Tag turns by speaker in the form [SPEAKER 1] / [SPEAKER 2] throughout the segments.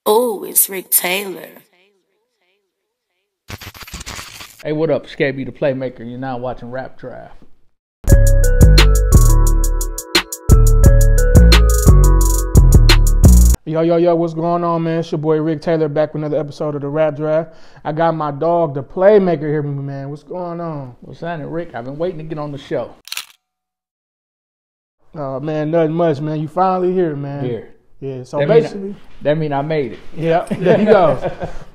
[SPEAKER 1] Oh, it's Rick Taylor.
[SPEAKER 2] Hey, what up? Scabby the Playmaker. You're now watching Rap Draft.
[SPEAKER 3] Yo, what's going on, man? It's your boy Rick Taylor back with another episode of the Rap Draft. I got my dog, the Playmaker, here with me, man. What's going on?
[SPEAKER 2] What's happening, Rick? I've been waiting to get on the show.
[SPEAKER 3] Oh, man, nothing much, man. You finally here, man.
[SPEAKER 2] Here.
[SPEAKER 3] Yeah, so basically...
[SPEAKER 2] That mean I made it.
[SPEAKER 3] Yeah, there you go.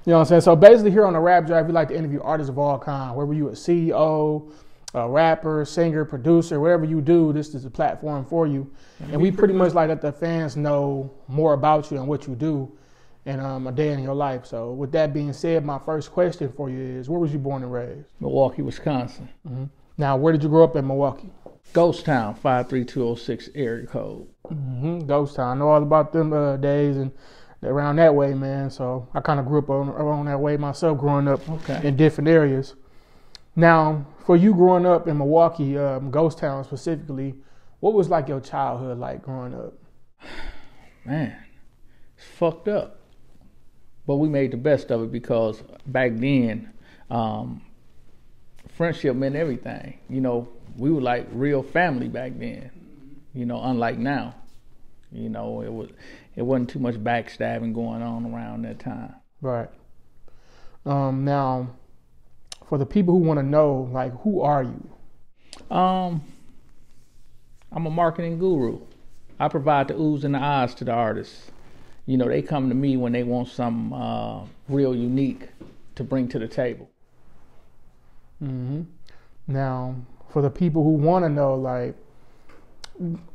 [SPEAKER 3] You know what I'm saying? So basically here on the Rap Draft, we like to interview artists of all kinds. Whether you a CEO, a rapper, singer, producer, whatever you do, this is a platform for you. And we pretty much like let the fans know more about you and what you do in a day in your life. So with that being said, my first question for you is, where was you born and raised?
[SPEAKER 2] Milwaukee, Wisconsin.
[SPEAKER 3] Mm-hmm. Now, where did you grow up in Milwaukee?
[SPEAKER 2] Ghost Town, 53206 area code.
[SPEAKER 3] Mm-hmm. Ghost Town. I know all about them days and around that way, man. So I kind of grew up around that way myself growing up in different areas. Now, for you growing up in Milwaukee, Ghost Town specifically, what was like your childhood like growing up?
[SPEAKER 2] Man, it's fucked up. But we made the best of it because back then, friendship meant everything. You know, we were like real family back then, you know, unlike now. You know, it wasn't too much backstabbing going on around that time.
[SPEAKER 3] Right. Now, for the people who want to know, like, who are you?
[SPEAKER 2] I'm a marketing guru. I provide the oohs and the ahs to the artists. You know, they come to me when they want something real unique to bring to the table.
[SPEAKER 3] Mm-hmm. Now, for the people who want to know, like,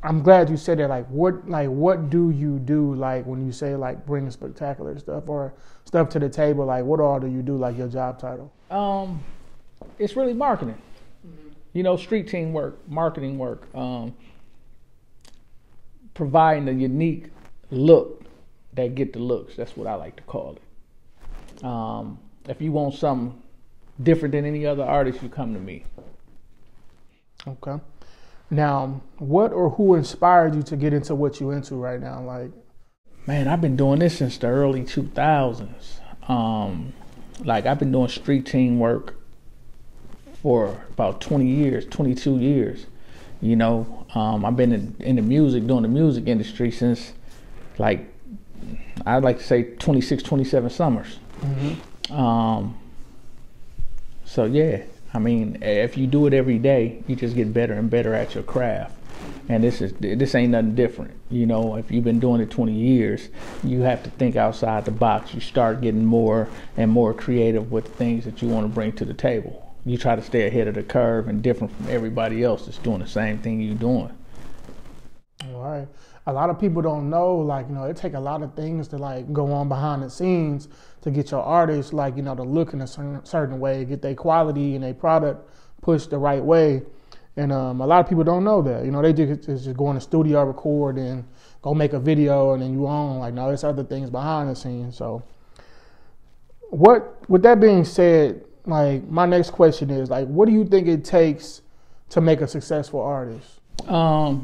[SPEAKER 3] I'm glad you said that. What do you do? Like, when you say like bring spectacular stuff or stuff to the table, like, what all do you do? Like your job title?
[SPEAKER 2] It's really marketing. Mm-hmm. You know, street team work, marketing work, providing a unique look that get the looks. That's what I like to call it. If you want something different than any other artist, you come to me.
[SPEAKER 3] Okay. Now, what or who inspired you to get into what you're into right now? Like,
[SPEAKER 2] man, I've been doing this since the early 2000s. Like, I've been doing street team work for about 20 years, 22 years. You know, I've been in the music, doing the music industry since, like, I'd like to say 26, 27 summers. Mm-hmm. So, yeah. I mean, if you do it every day, you just get better and better at your craft. And this ain't nothing different. You know, if you've been doing it 20 years, you have to think outside the box. You start getting more and more creative with the things that you want to bring to the table. You try to stay ahead of the curve and different from everybody else that's doing the same thing you're doing.
[SPEAKER 3] All right. A lot of people don't know, like, you know, it take a lot of things to like go on behind the scenes to get your artists, like, you know, to look in a certain way, get their quality and their product pushed the right way. And a lot of people don't know that. You know, they just go in the studio, record, and go make a video, and then you own. Like, no, there's other things behind the scenes. So, with that being said, like, my next question is, like, what do you think it takes to make a successful artist?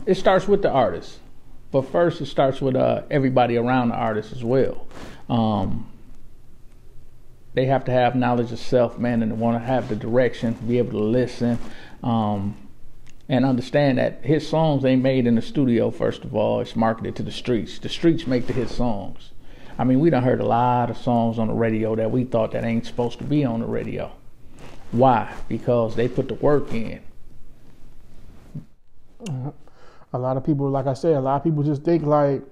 [SPEAKER 2] It starts with the artist. But first, it starts with everybody around the artist as well. They have to have knowledge of self, man, and they want to have the direction, be able to listen, and understand that hit songs ain't made in the studio, first of all. It's marketed to the streets. The streets make the hit songs. I mean, we done heard a lot of songs on the radio that we thought that ain't supposed to be on the radio. Why? Because they put the work in.
[SPEAKER 3] Mm-hmm. A lot of people, like I said, a lot of people just think like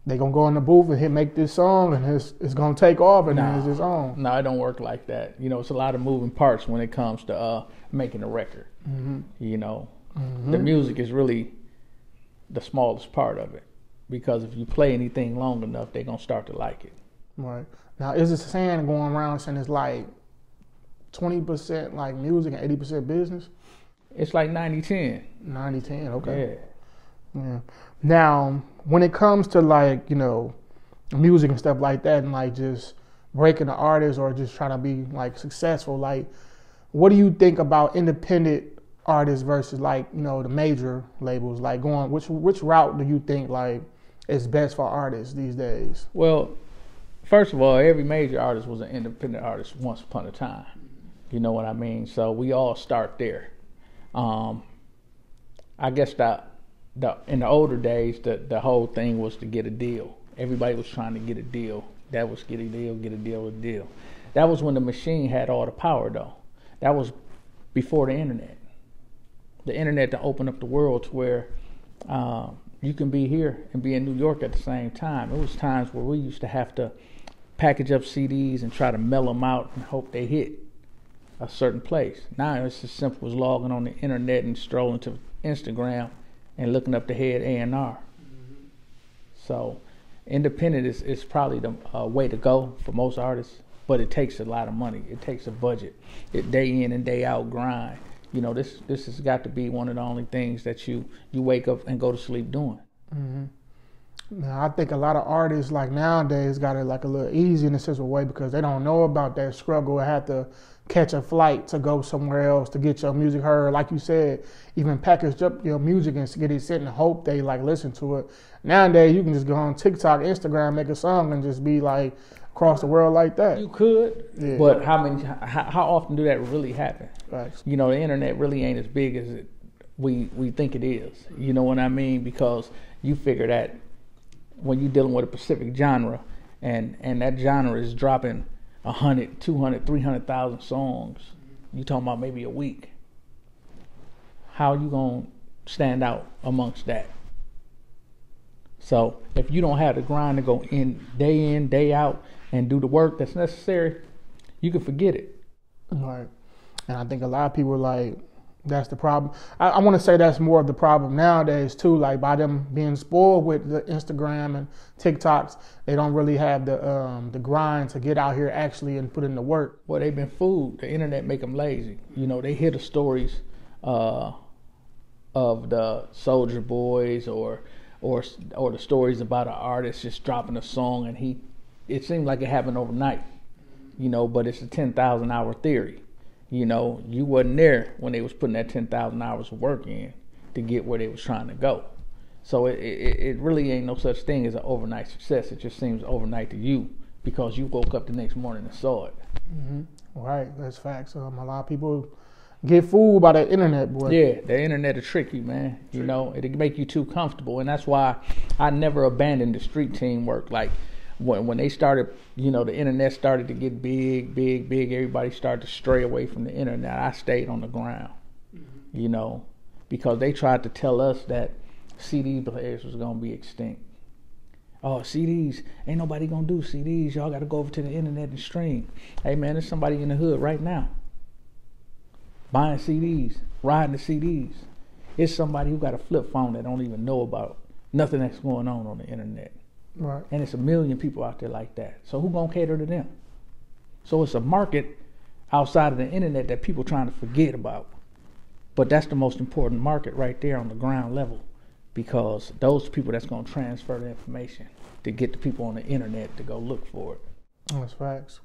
[SPEAKER 3] they gonna go in the booth and make this song and it's gonna take off and then it's just on.
[SPEAKER 2] No, it don't work like that. You know, it's a lot of moving parts when it comes to making a record. Mm-hmm. You know, the music is really the smallest part of it because if you play anything long enough, they're gonna start to like it.
[SPEAKER 3] Right. Now, is this saying going around saying it's like 20% like music and 80% business?
[SPEAKER 2] It's like 90-10.
[SPEAKER 3] 90-10, okay.
[SPEAKER 2] Yeah.
[SPEAKER 3] Yeah. Now, when it comes to like, you know, music and stuff like that and like just breaking the artist or just trying to be like successful, like what do you think about independent artists versus like, you know, the major labels? Like which route do you think like is best for artists these days?
[SPEAKER 2] Well, First of all, every major artist was an independent artist once upon a time. You know what I mean? So we all start there. I guess in the older days, the whole thing was to get a deal. Everybody was trying to get a deal. That was get a deal. That was when the machine had all the power, though. That was before the internet. The internet to open up the world to where you can be here and be in New York at the same time. It was times where we used to have to package up CDs and try to mail them out and hope they hit a certain place. Now it's as simple as logging on the internet and strolling to Instagram and looking up the head A&R. So independent is probably the way to go for most artists, but it takes a lot of money. It takes a budget. It day in and day out grind. You know, this has got to be one of the only things that you wake up and go to sleep doing.
[SPEAKER 3] Now, I think a lot of artists like nowadays got it like a little easy in a sense of way because they don't know about that struggle and have to catch a flight to go somewhere else to get your music heard. Like you said, even package up your music and get it sent and hope they like listen to it. Nowadays, you can just go on TikTok, Instagram, make a song and just be like across the world like that.
[SPEAKER 2] You could, yeah. But how often do that really happen?
[SPEAKER 3] Right.
[SPEAKER 2] You know, the internet really ain't as big as we think it is. You know what I mean? Because you figure that when you're dealing with a specific genre and that genre is dropping 100, 200, 300,000 songs, you talking about maybe a week. How you gonna stand out amongst that? So if you don't have the grind to go in, day out, and do the work that's necessary, you can forget it.
[SPEAKER 3] Right. And I think a lot of people like, that's the problem. I want to say that's more of the problem nowadays too. Like by them being spoiled with the Instagram and TikToks, they don't really have the grind to get out here actually and put in the work.
[SPEAKER 2] Well, they've been fooled. The internet make them lazy. You know, they hear the stories of the Soldier Boys or the stories about an artist just dropping a song and it seemed like it happened overnight. You know, but it's a 10,000 hour theory. You know, you wasn't there when they was putting that 10,000 hours of work in to get where they was trying to go. So it really ain't no such thing as an overnight success. It just seems overnight to you because you woke up the next morning and saw it.
[SPEAKER 3] Right, that's facts. A lot of people get fooled by the internet, boy.
[SPEAKER 2] Yeah, the internet will trick you, man. You know, it'll make you too comfortable, and that's why I never abandoned the street team work. Like when they started, you know, the internet started to get big, everybody started to stray away from the internet. I stayed on the ground, you know, because they tried to tell us that CD players was going to be extinct. Oh, CDs, ain't nobody going to do CDs. Y'all got to go over to the internet and stream. Hey, man, there's somebody in the hood right now buying CDs, riding the CDs. It's somebody who got a flip phone that don't even know about nothing that's going on the internet.
[SPEAKER 3] Right.
[SPEAKER 2] And it's 1 million people out there like that. So who gonna cater to them? So it's a market outside of the internet that people trying to forget about. But that's the most important market right there on the ground level, because those people that's gonna transfer the information to get the people on the internet to go look for it.
[SPEAKER 3] That's facts.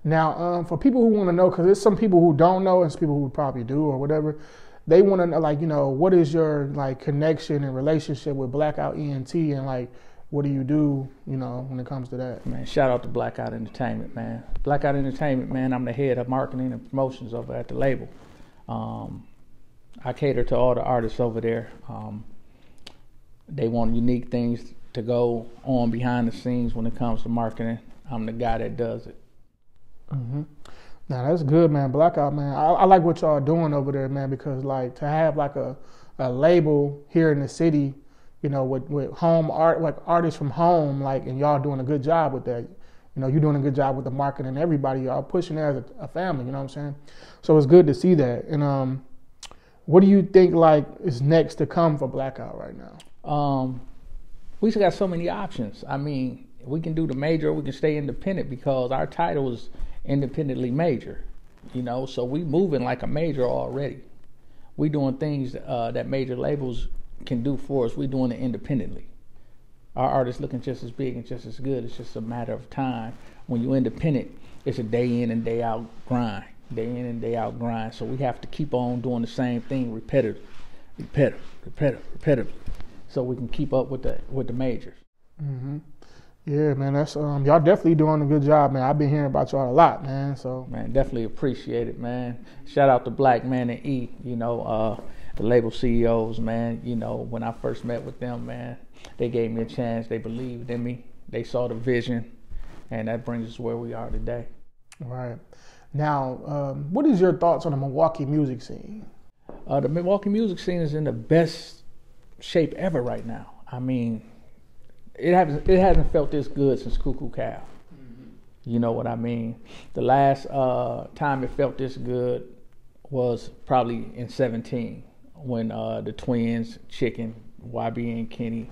[SPEAKER 3] Now, for people who want to know, because there's some people who don't know and some people who probably do or whatever, they want to know, like, you know, what is your like connection and relationship with BlackOut Ent and like, what do you do, you know, when it comes to that?
[SPEAKER 2] Man, shout out to BlackOut Entertainment, man. BlackOut Entertainment, man, I'm the head of marketing and promotions over at the label. I cater to all the artists over there. They want unique things to go on behind the scenes when it comes to marketing. I'm the guy that does it.
[SPEAKER 3] Now that's good, man. BlackOut, man. I like what y'all doing over there, man, because like to have like a label here in the city, you know, with home art, like artists from home, like, and y'all doing a good job with that. You know, you're doing a good job with the marketing and everybody. Y'all pushing it as a family, you know what I'm saying? So it's good to see that. And what do you think like is next to come for BlackOut right now?
[SPEAKER 2] We just got so many options. I mean, we can do the major or we can stay independent because our title is independently major, you know, so we moving like a major already. We doing things that major labels can do for us. We doing it independently. Our artists looking just as big and just as good. It's just a matter of time. When you're independent, it's a day in and day out grind. Day in and day out grind. So we have to keep on doing the same thing repetitively, so we can keep up with the majors.
[SPEAKER 3] Yeah, man, that's y'all definitely doing a good job, man. I've been hearing about y'all a lot, man. So
[SPEAKER 2] Man, definitely appreciate it, man. Shout out to Black Man and E, the label CEOs, man. When I first met with them, man, they gave me a chance. They believed in me. They saw the vision, and that brings us where we are today.
[SPEAKER 3] right now, what is your thoughts on the Milwaukee music scene?
[SPEAKER 2] The Milwaukee music scene is in the best shape ever right now. I mean, it hasn't felt this good since Cuckoo Cow. You know what I mean? The last time it felt this good was probably in 17 when the twins, Chicken, YB and Kenny,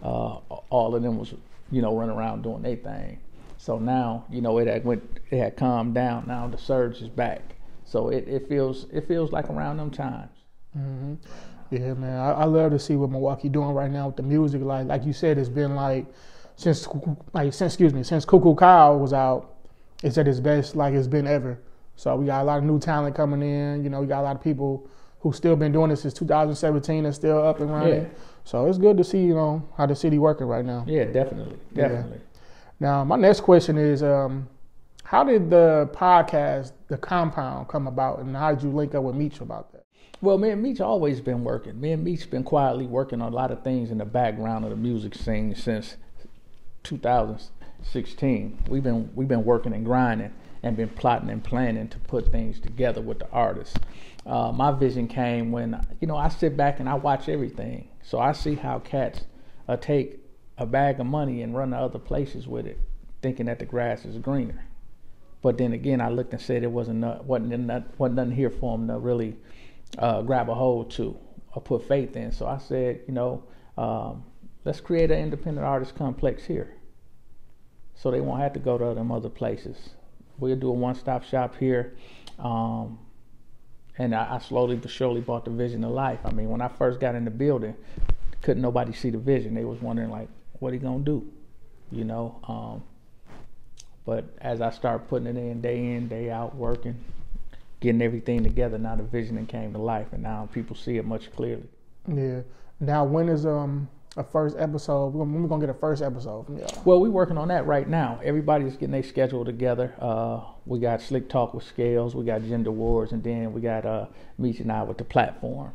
[SPEAKER 2] all of them was, running around doing their thing. So now, it had calmed down. Now the surge is back. So it feels like around them times.
[SPEAKER 3] Mm-hmm. Yeah, man, I love to see what Milwaukee doing right now with the music. Like you said, it's been since Cuckoo Cow was out, it's at its best like it's been ever. So we got a lot of new talent coming in. We got a lot of people who still been doing this since 2017 and still up and running.
[SPEAKER 2] Yeah.
[SPEAKER 3] So it's good to see, how the city working right now.
[SPEAKER 2] Yeah, definitely.
[SPEAKER 3] Yeah. Now, my next question is, how did the podcast, The Compound, come about, and how did you link up with Meech about that?
[SPEAKER 2] Well, me and Meech always been working. Me and Meech been quietly working on a lot of things in the background of the music scene since 2016. We've been working and grinding and been plotting and planning to put things together with the artists. My vision came when I sit back and I watch everything, so I see how cats take a bag of money and run to other places with it, thinking that the grass is greener. But then again, I looked and said it wasn't nothing here for them to really grab a hold to or put faith in. So I said, let's create an independent artist complex here, so they won't have to go to them other places. We'll do a one-stop shop here, and I slowly but surely brought the vision to life. I mean, when I first got in the building, couldn't nobody see the vision. They was wondering what he gonna do, But as I started putting it in, day out, working, getting everything together, now the vision came to life, and now people see it much clearly.
[SPEAKER 3] Yeah. Now, when is a first episode? When we gonna get a first episode from y'all?
[SPEAKER 2] Well, we're working on that right now. Everybody's getting their schedule together. We got Slick Talk with Scales, we got Gender Wars, and then we got Meech and I with the platform.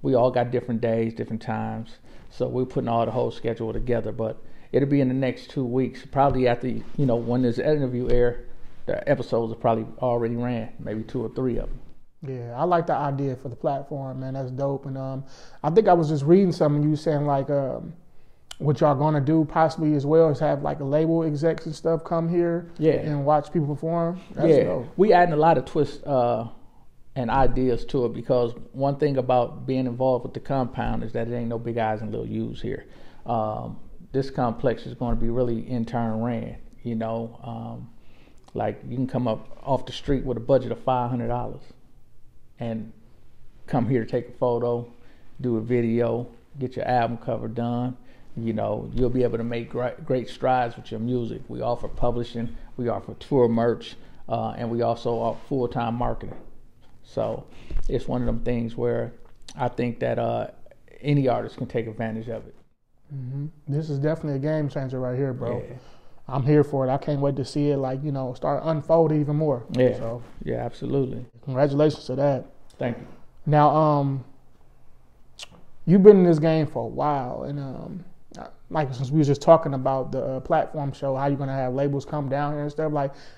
[SPEAKER 2] We all got different days, different times, so we're putting all the whole schedule together. But it'll be in the next 2 weeks, probably after when this interview air. The episodes are probably already ran, maybe 2 or 3 of them.
[SPEAKER 3] Yeah, I like the idea for the platform, man. That's dope. And I think I was just reading something you saying what y'all gonna do possibly as well is have a label execs and stuff come here, and watch people perform. That's dope. We adding
[SPEAKER 2] a lot of twists and ideas to it, because one thing about being involved with the compound is that it ain't no big eyes and little U's here. This complex is going to be really intern ran. You can come up off the street with a budget of $500 and come here to take a photo, do a video, get your album cover done. You'll be able to make great strides with your music. We offer publishing, we offer tour merch, and we also offer full-time marketing. So it's one of them things where I think that any artist can take advantage of it.
[SPEAKER 3] Mm-hmm. This is definitely a game changer right here, bro.
[SPEAKER 2] Yeah.
[SPEAKER 3] I'm here for it. I can't wait to see it, start unfolding even more.
[SPEAKER 2] Yeah.
[SPEAKER 3] So,
[SPEAKER 2] yeah, absolutely.
[SPEAKER 3] Congratulations to that.
[SPEAKER 2] Thank you.
[SPEAKER 3] Now, you've been in this game for a while, and since we were just talking about the platform show, how you're gonna have labels come down here and stuff.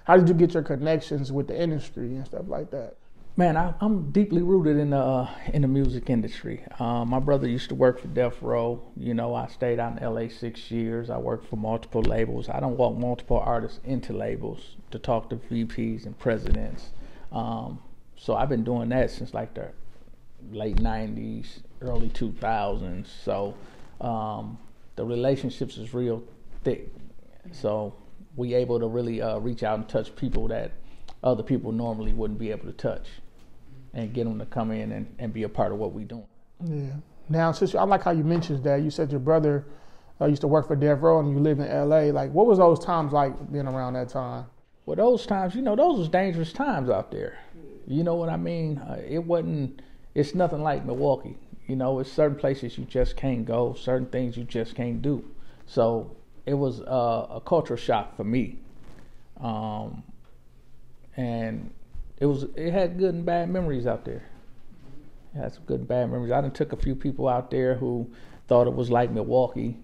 [SPEAKER 3] How did you get your connections with the industry and stuff like that?
[SPEAKER 2] Man, I'm deeply rooted in the music industry. My brother used to work for Death Row. I stayed out in LA 6 years. I worked for multiple labels. I don't walk multiple artists into labels to talk to VPs and presidents. So I've been doing that since the late 90s, early 2000s. So the relationships is real thick. So we able to really reach out and touch people that other people normally wouldn't be able to touch, and get them to come in and be a part of what we're doing.
[SPEAKER 3] Yeah. Now, since I like how you mentioned that, you said your brother used to work for Death Row and you live in LA. What was those times like being around that time?
[SPEAKER 2] Well, those times, those was dangerous times out there. You know what I mean? It's nothing like Milwaukee. It's certain places you just can't go, certain things you just can't do. So it was a cultural shock for me, and it had good and bad memories out there. It had some good and bad memories. I done took a few people out there who thought it was like Milwaukee,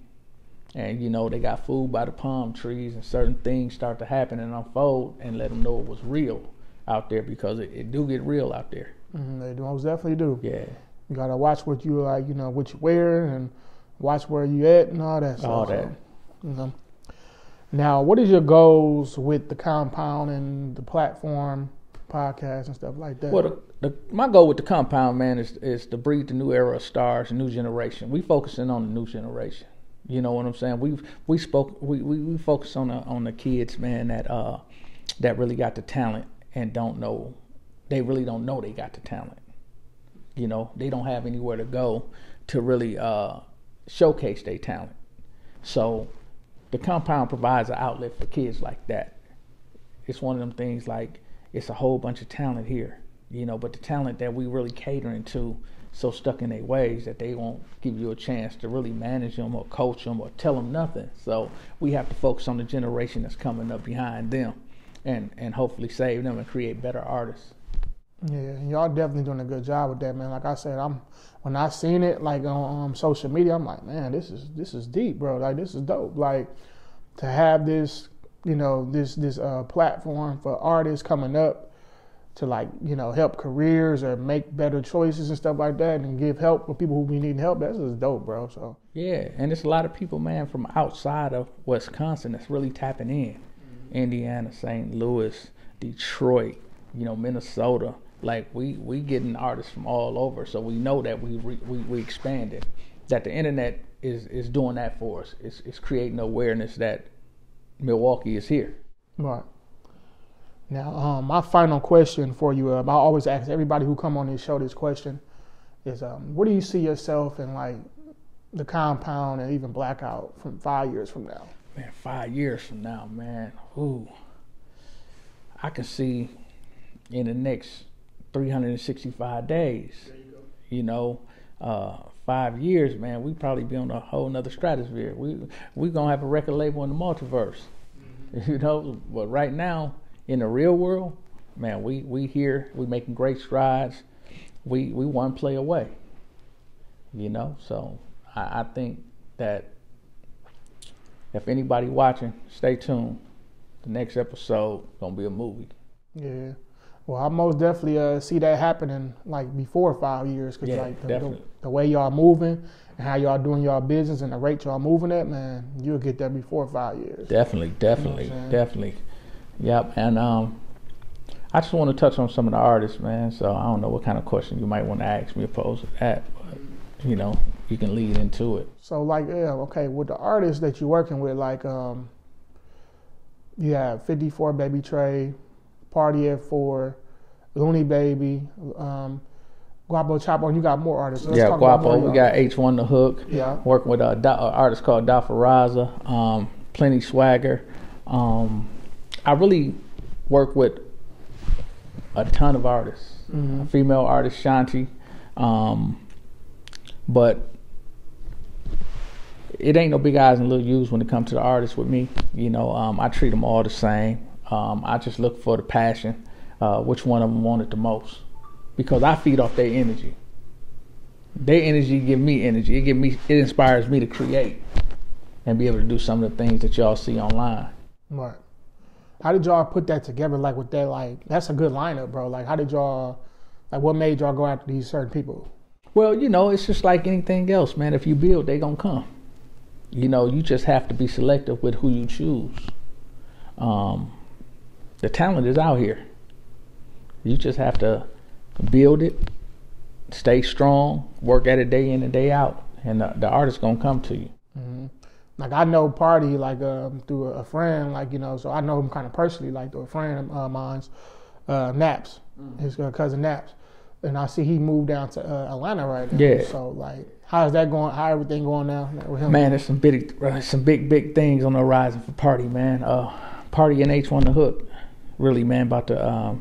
[SPEAKER 2] and they got fooled by the palm trees, and certain things start to happen and unfold, and let them know it was real out there, because it do get real out there.
[SPEAKER 3] They most definitely do.
[SPEAKER 2] Yeah.
[SPEAKER 3] You gotta watch what you like, what you wear, and watch where you at and all that stuff.
[SPEAKER 2] All that.
[SPEAKER 3] So, Now, what is your goals with the compound and the platform, podcast and stuff like that?
[SPEAKER 2] Well, my goal with the compound, man, is to breed the new era of stars, a new generation. We focusing on the new generation. You know what I'm saying? We focus on the kids, man, that really got the talent and they really don't know they got the talent. They don't have anywhere to go to really showcase their talent. So the compound provides an outlet for kids like that. It's one of them things, like, it's a whole bunch of talent here, but the talent that we really catering to so stuck in their ways that they won't give you a chance to really manage them or coach them or tell them nothing. So we have to focus on the generation that's coming up behind them and hopefully save them and create better artists.
[SPEAKER 3] Yeah, y'all definitely doing a good job with that, man. Like I said, when I seen it like on social media, I'm like, man, this is deep, bro. Like, this is dope. Like, to have this, this platform for artists coming up to, like, help careers or make better choices and stuff like that, and give help for people who be needing help. That's just dope, bro. So
[SPEAKER 2] yeah, and it's a lot of people, man, from outside of Wisconsin that's really tapping in. Indiana, St. Louis, Detroit, Minnesota. Like, we getting artists from all over, so we know that we expanded. That the internet is doing that for us. It's creating awareness that Milwaukee is here.
[SPEAKER 3] Right. Now, my final question for you, I always ask everybody who come on this show this question, is where do you see yourself in, like, the compound and even BlackOut from 5 years from now?
[SPEAKER 2] Man, 5 years from now, man. Ooh. I can see in the next 365 days.
[SPEAKER 3] There you go.
[SPEAKER 2] 5 years, man, we probably be on a whole nother stratosphere. We gonna have a record label in the multiverse. But right now, in the real world, man, we here, we making great strides. We one play away. So I think that if anybody watching, stay tuned. The next episode gonna be a movie.
[SPEAKER 3] Yeah. Well, I most definitely see that happening, like, before 5 years, because the way y'all moving and how y'all doing y'all business and the rate y'all moving at, man, you'll get there before 5 years.
[SPEAKER 2] Definitely. Yep. And I just want to touch on some of the artists, man. So I don't know what kind of question you might want to ask me opposed to that, but you can lead into it.
[SPEAKER 3] So, like, with the artists that you're working with, like, you have 54 Baby Trey, Party at 4, Looney Baby, Guapo Chapo, and you got more artists.
[SPEAKER 2] Let's talk Guapo. About we got H1 The Hook.
[SPEAKER 3] Yeah.
[SPEAKER 2] Working with an artist called Dafaraza, Plenty Swagger. I really work with a ton of artists. A female artist, Shanti. But it ain't no big eyes and little U's when it comes to the artists with me. I treat them all the same. I just look for the passion, which one of them want it the most, because I feed off their energy. Their energy give me energy. It inspires me to create and be able to do some of the things that y'all see online.
[SPEAKER 3] Right. How did y'all put that together? Like, with that, like, that's a good lineup, bro. Like, how did y'all, like, what made y'all go after these certain people?
[SPEAKER 2] Well, it's just like anything else, man. If you build, they gonna come. You just have to be selective with who you choose. The talent is out here. You just have to build it, stay strong, work at it day in and day out, and the artist's gonna come to you.
[SPEAKER 3] Mm-hmm. Like, I know Party, like, through a friend, like, so I know him kind of personally, like, through a friend of mine's, Naps, his cousin Naps, and I see he moved down to Atlanta right now.
[SPEAKER 2] Yeah.
[SPEAKER 3] So, like, how's that going? How everything going now with him?
[SPEAKER 2] Man, there's some big things on the horizon for Party, man. Party and H1 The Hook, really, man, about to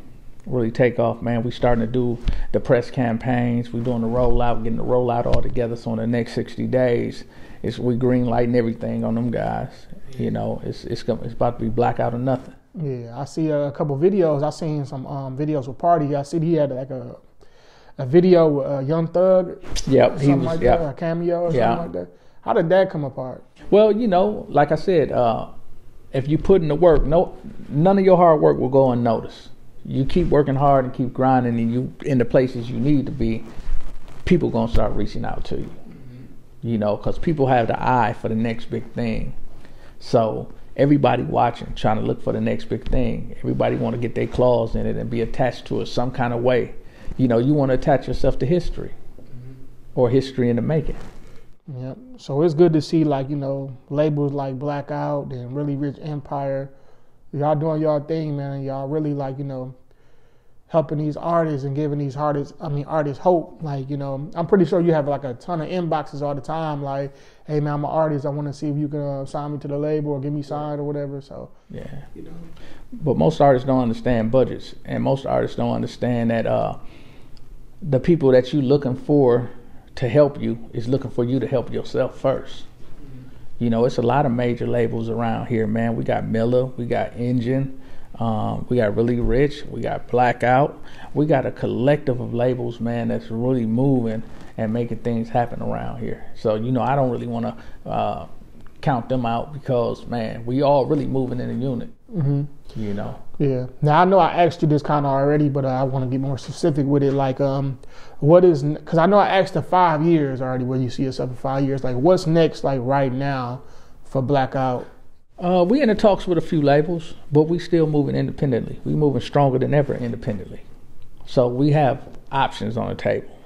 [SPEAKER 2] really take off, man. We starting to do the press campaigns. We doing the rollout, getting the rollout all together. So in the next 60 days, we green lighting everything on them guys. You know, it's about to be blackout or nothing.
[SPEAKER 3] Yeah, I see a couple videos. I seen some videos with Party. I see he had like a video with Young Thug.
[SPEAKER 2] Yep, he was
[SPEAKER 3] like
[SPEAKER 2] yep.
[SPEAKER 3] that, a cameo or something like that. How did that come apart?
[SPEAKER 2] Well, you know, like I said, if you put in the work, none of your hard work will go unnoticed. You keep working hard and keep grinding, and you in the places you need to be, people gonna start reaching out to you. You know, because people have the eye for the next big thing. So everybody watching, trying to look for the next big thing. Everybody want to get their claws in it and be attached to it some kind of way. You know, you want to attach yourself to history or history in the making.
[SPEAKER 3] Yep. So it's good to see, like, you know, labels like BlackOut and Really Rich Empire. Y'all doing y'all thing, man. And y'all really, like, you know, helping these artists and giving these artists hope. Like, you know, I'm pretty sure you have like a ton of inboxes all the time. Like, hey man, I'm an artist. I want to see if you can sign me to the label or get me signed or whatever. So
[SPEAKER 2] yeah, you know. But most artists don't understand budgets, and most artists don't understand that the people that you looking for to help you is looking for you to help yourself first. You know, it's a lot of major labels around here, man. We got Miller, we got Engine. We got Really Rich, we got BlackOut, we got a collective of labels, man, that's really moving and making things happen around here. So, you know, I don't really want to count them out because, man, we all really moving in a unit, you know.
[SPEAKER 3] Yeah. Now, I know I asked you this kind of already, but I want to get more specific with it. Like, what is, because I know I asked the 5 years already, where you see yourself in 5 years. Like, what's next, like, right now for BlackOut?
[SPEAKER 2] We in the talks with a few labels, but we still moving independently. We moving stronger than ever independently. So we have options on the table,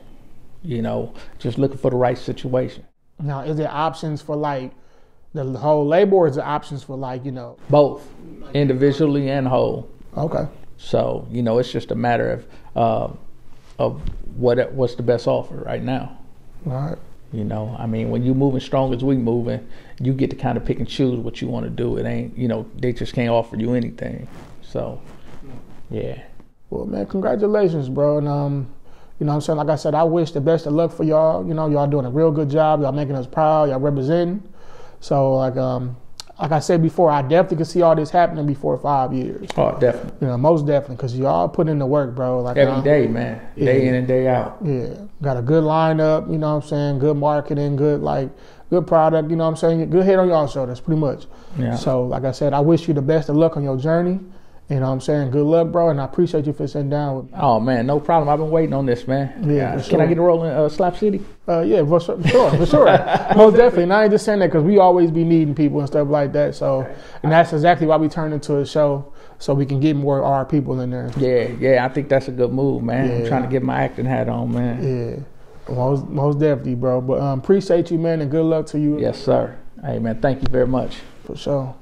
[SPEAKER 2] you know, just looking for the right situation.
[SPEAKER 3] Now, is there options for like the whole label, or is there options for like, you know?
[SPEAKER 2] Both, individually and whole.
[SPEAKER 3] Okay.
[SPEAKER 2] So, you know, it's just a matter of what's the best offer right now.
[SPEAKER 3] All right.
[SPEAKER 2] You know, I mean, when you moving strong as we moving, you get to kind of pick and choose what you want to do. It ain't, you know, they just can't offer you anything. So, yeah.
[SPEAKER 3] Well, man, congratulations, bro. And, you know what I'm saying? Like I said, I wish the best of luck for y'all. You know, y'all doing a real good job. Y'all making us proud. Y'all representing. So, like I said before, I definitely could see all this happening before 5 years.
[SPEAKER 2] Oh, definitely.
[SPEAKER 3] You know, most definitely, because y'all put in the work, bro. Like
[SPEAKER 2] every day, man. Day in and day out.
[SPEAKER 3] Yeah. Got a good lineup, you know what I'm saying? Good marketing, good product, you know what I'm saying? Good head on y'all shoulders, pretty much. Yeah. So, like I said, I wish you the best of luck on your journey. You know what I'm saying? Good luck, bro, and I appreciate you for sitting down with me.
[SPEAKER 2] Oh, man, no problem. I've been waiting on this, man.
[SPEAKER 3] Yeah, sure.
[SPEAKER 2] Can I get a roll in Slap City?
[SPEAKER 3] Yeah, for sure. Most definitely. And I ain't just saying that because we always be needing people and stuff like that. So, and that's exactly why we turned into a show, so we can get more of our people in there.
[SPEAKER 2] Yeah, I think that's a good move, man. I'm trying to get my acting hat on, man.
[SPEAKER 3] Yeah, most definitely, bro. But appreciate you, man, and good luck to you.
[SPEAKER 2] Yes, sir. Hey, man, thank you very much.
[SPEAKER 3] For sure.